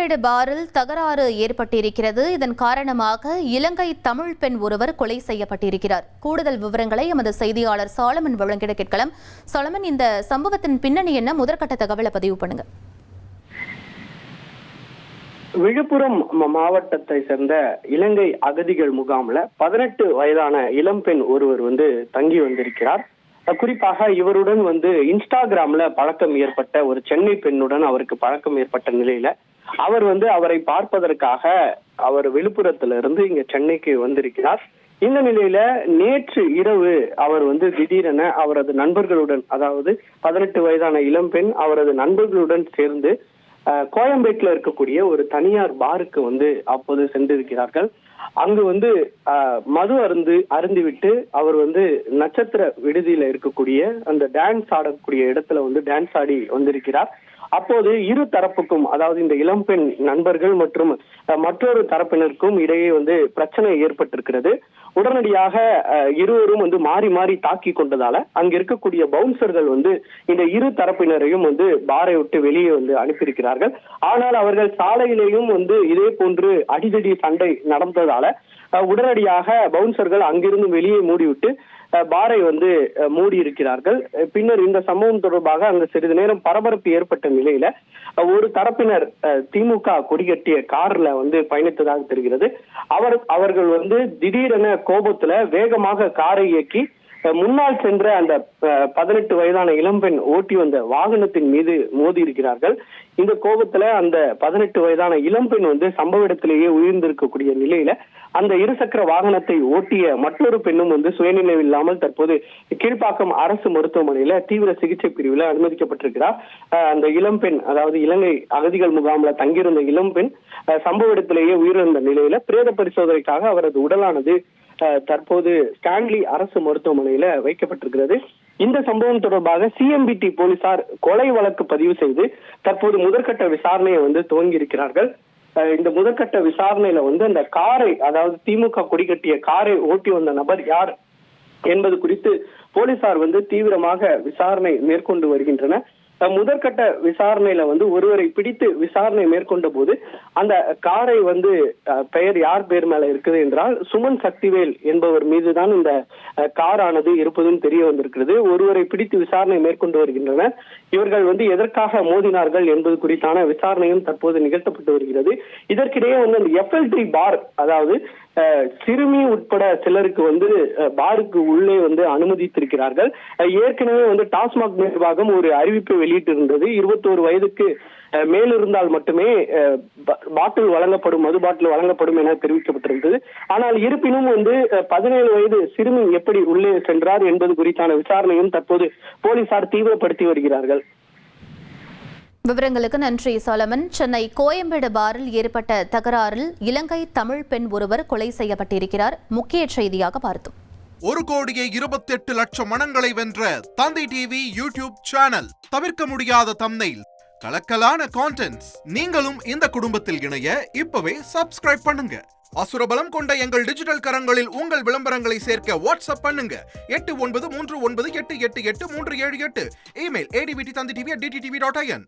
கோயம்பேடு பாரில் தகராறு ஏற்பட்டிருக்கிறது. இதன் காரணமாக இலங்கை தமிழ் பெண் ஒருவர் கொலை செய்யப்பட்டிருக்கிறார். கூடுதல் விவரங்களை எமது செய்தியாளர் சாலமன் வழங்கிட கேட்கலாம். சாலமன், இந்த சம்பவத்தின் பின்னணி என்ன? முதற்கட்ட தகவலை பதிவு பண்ணுங்க. விழுப்புரம் மாவட்டத்தை சேர்ந்த இலங்கை அகதிகள் முகாம்ல 18 வயதான இளம்பெண் ஒருவர் தங்கி வந்திருக்கிறார். குறிப்பாக இவருடன் இன்ஸ்டாகிராம்ல பழக்கம் ஏற்பட்ட ஒரு சென்னை பெண்ணுடன் அவருக்கு பழக்கம் ஏற்பட்ட நிலையில அவர் அவரை பார்ப்பதற்காக அவர் விழுப்புரத்திலிருந்து இங்க சென்னைக்கு வந்திருக்கிறார். இந்த நிலையில நேற்று இரவு அவர் திடீரென அவரது நண்பர்களுடன், அதாவது 18 வயதான இளம்பெண் அவரது நண்பர்களுடன் சேர்ந்து கோயம்பேட்டில் இருக்கக்கூடிய ஒரு தனியார் பாருக்கு அப்போது சென்றிருக்கிறார்கள். அங்கு மது அருந்திவிட்டு அவர் நட்சத்திர விடுதியில இருக்கக்கூடிய அந்த டான்ஸ் ஆடக்கூடிய இடத்துல டான்ஸ் ஆடி வந்திருக்கிறார். அப்போது இரு தரப்புக்கும், அதாவது இந்த இளம்பெண் நண்பர்கள் மற்றும் மற்றொரு தரப்பினருக்கும் இடையே பிரச்சனை ஏற்பட்டிருக்கிறது. உடனடியாக இருவரும் மாறி மாறி தாக்கி கொண்டதால அங்க இருக்கக்கூடிய பவுன்சர்கள் இந்த இரு தரப்பினரையும் பாரை விட்டு வெளியே அனுப்பியிருக்கிறார்கள். ஆனால் அவர்கள் சாலையிலேயும் இதே போன்று அடிதடி சண்டை நடந்ததால உடனடியாக பவுன்சர்கள் அங்கிருந்து வெளியே மூடிவிட்டு பாரை மூடி இருக்கிறார்கள். பின்னர் இந்த சம்பவம் தொடர்பாக அங்கு சிறிது நேரம் பரபரப்பு ஏற்பட்ட நிலையில ஒரு தரப்பினர் திமுக கொடிகட்டிய கார்ல பயணித்ததாக தெரிகிறது. அவர்கள் திடீரென கோபத்துல வேகமாக காரை இயக்கி முன்னால் சென்ற அந்த 18 வயதான இளம்பெண் ஓட்டி வந்த வாகனத்தின் மீது மோதி இருக்கிறார்கள். இந்த கோபத்துல அந்த 18 வயதான இளம்பெண் சம்பவ இடத்திலேயே உயிர்ந்திருக்கக்கூடிய நிலையில அந்த இருசக்கர வாகனத்தை ஓட்டிய மற்றொரு பெண்ணும் சுயநினைவு இல்லாமல் தற்போது கீழ்ப்பாக்கம் அரசு மருத்துவமனையில தீவிர சிகிச்சை பிரிவுல அனுமதிக்கப்பட்டிருக்கிறார். அந்த இளம்பெண், அதாவது இலங்கை அகதிகள் முகாம்ல தங்கியிருந்த இளம்பெண் சம்பவ இடத்திலேயே உயிரிழந்த நிலையில பிரேத பரிசோதனைக்காக அவரது உடலானது தற்போது ஸ்டான்லி அரசு மருத்துவமனையில வைக்கப்பட்டிருக்கிறது. இந்த சம்பவம் தொடர்பாக சிஎம்பிடி போலீசார் கொலை வழக்கு பதிவு செய்து தற்போது முதற்கட்ட விசாரணையை துவங்கி இருக்கிறார்கள். இந்த முதற்கட்ட விசாரணையில அந்த காரை, அதாவது திமுக கொடிகட்டிய காரை ஓட்டி வந்த நபர் யார் என்பது குறித்து போலீசார் தீவிரமாக விசாரணை மேற்கொண்டு வருகின்றனர். முதற்கட்ட விசாரணையில ஒருவரை பிடித்து விசாரணை மேற்கொண்ட போது அந்த காரை பெயர் யார் பேர் மேல இருக்குது என்றால் சுமன் சக்திவேல் என்பவர் மீதுதான் இந்த காரானது இருப்பதும் தெரிய வந்திருக்கிறது. ஒருவரை பிடித்து விசாரணை மேற்கொண்டு வருகின்றனர். இவர்கள் எதற்காக மோதினார்கள் என்பது குறித்தான விசாரணையும் தற்போது நிகழ்த்தப்பட்டு வருகிறது. இதற்கிடையே அந்த FL3 பார், அதாவது சிறுமி உட்பட சிலருக்கு பாருக்கு உள்ளே அனுமதித்திருக்கிறார்கள். ஏற்கனவே டாஸ்மாக் நிர்வாகம் ஒரு அறிவிப்பை வெளியிட்டிருந்தது. 21 வயதுக்கு மேல் இருந்தால் மட்டுமே பாட்டில் வழங்கப்படும், மது பாட்டில் வழங்கப்படும் என தெரிவிக்கப்பட்டிருந்தது. ஆனால் இருப்பினும் 17 வயது சிறுமி எப்படி உள்ளே சென்றார் என்பது குறித்தான விசாரணையும் தற்போது போலீசார் தீவிரப்படுத்தி வருகிறார்கள். விவரங்களுக்கு நன்றி சாலமன். சென்னை கோயம்பேடு பாரில் ஏற்பட்ட தகராறில் இலங்கை தமிழ் பெண் ஒருவர் கொலை செய்யப்பட்டிருக்கிறார். முக்கிய செய்தியாக பார்த்தோம். 1,28,00,000 மனங்களை வென்ற தந்தி டிவி யூடியூப் சேனல். தவிர்க்க முடியாத தம்ப்நெயில், கலக்கலான கான்டென்ட்ஸ். நீங்களும் இந்த குடும்பத்தில் இணைய இப்பவே சப்ஸ்கிரைப் பண்ணுங்க. அசுரபலம் கொண்ட எங்கள் டிஜிட்டல் கரங்களில் உங்கள் விளம்பரங்களை சேர்க்க வாட்ஸ்அப் பண்ணுங்க. 8939888838. Email advtthanditv@dttv.in.